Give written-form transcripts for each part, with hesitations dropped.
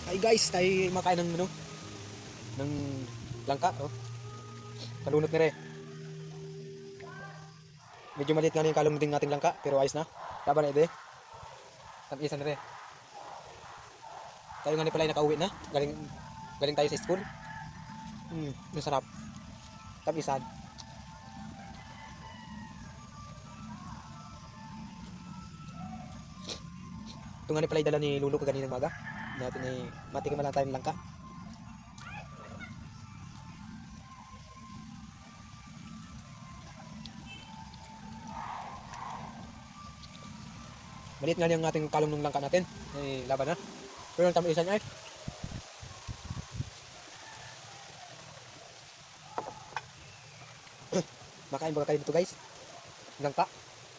Ay guys, tayo makain ng ano, ng langka, oh. Kalunot ni Re. Medyo maliit nga na yung kalong din nating langka, pero ayos na. Laban na ide. Tag-isa ni Re. Tayo nga ni pala ay nakauwi na. Galing tayo sa school. Masarap. Tag-isan. Ito nga ni pala ay dala ni Lulu kaganina ng maga. Natin ay matikim lang tayo ng langka. Maliit nga yung ating kalong ng langka natin. Ay laban na. Pero ang tama-isan ay. Makain ba kayo dito guys? Langka.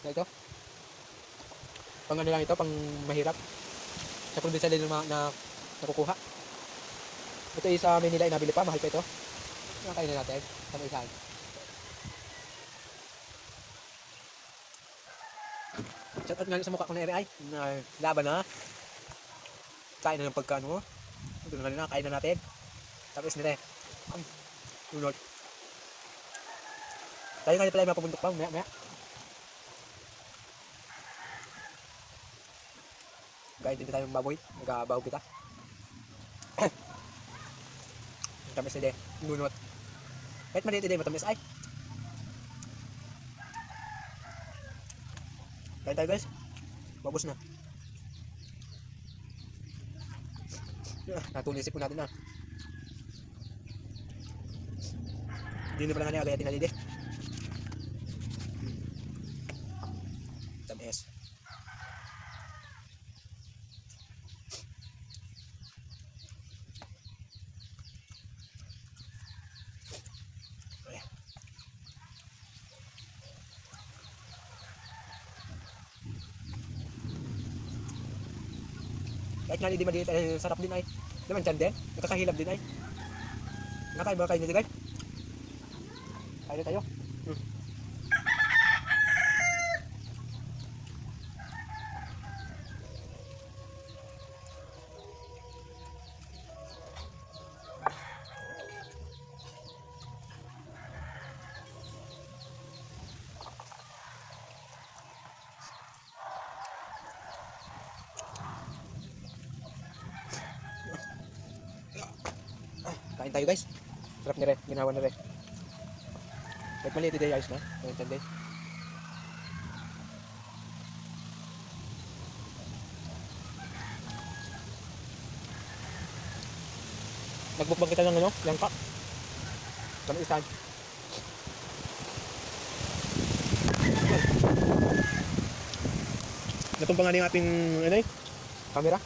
Na ito. Pang ano lang ito, pang mahirap. Sa probinsya din na nakukuha. Ito ay sa Manila ay nabili pa, mahal pa ito. Nakain na natin. Tama-isan. Shout out nga sa mukha ko na ere ay. Laban na. Kain na ng pagkaano. Ito na nga kain na natin. Tapos nila eh. Lunod. Tayo nga pala ay mapupuntok pa. Maya. Kain din tayong baboy. Nagkabaw kita. Tamis na din. Lunod. Kahit maliit din matamis ay. Kain tayo guys. Mabos na. Natulisip po natin na. Hindi na pala nga niya agayatin na lidi. Tamis. Kahit nga hindi maliit ay sarap din ay. Naman dyan din. Nakakahilab din ay. Nakain ba kayo nito guys? Kain na tayo. Kain tayo guys. Sarap ni Re. Ginawa na Re. Kahit maliit din ayos na. Kain din. Nagbukbang kita ng ano? Langka. Kami isan. Natumpangan yung ating ano eh? Camera.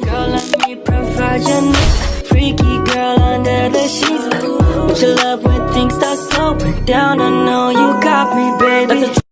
Girl, let me provide your needs. Freaky girl under the sheets. With your love when things start slowing down, I know you got me, baby.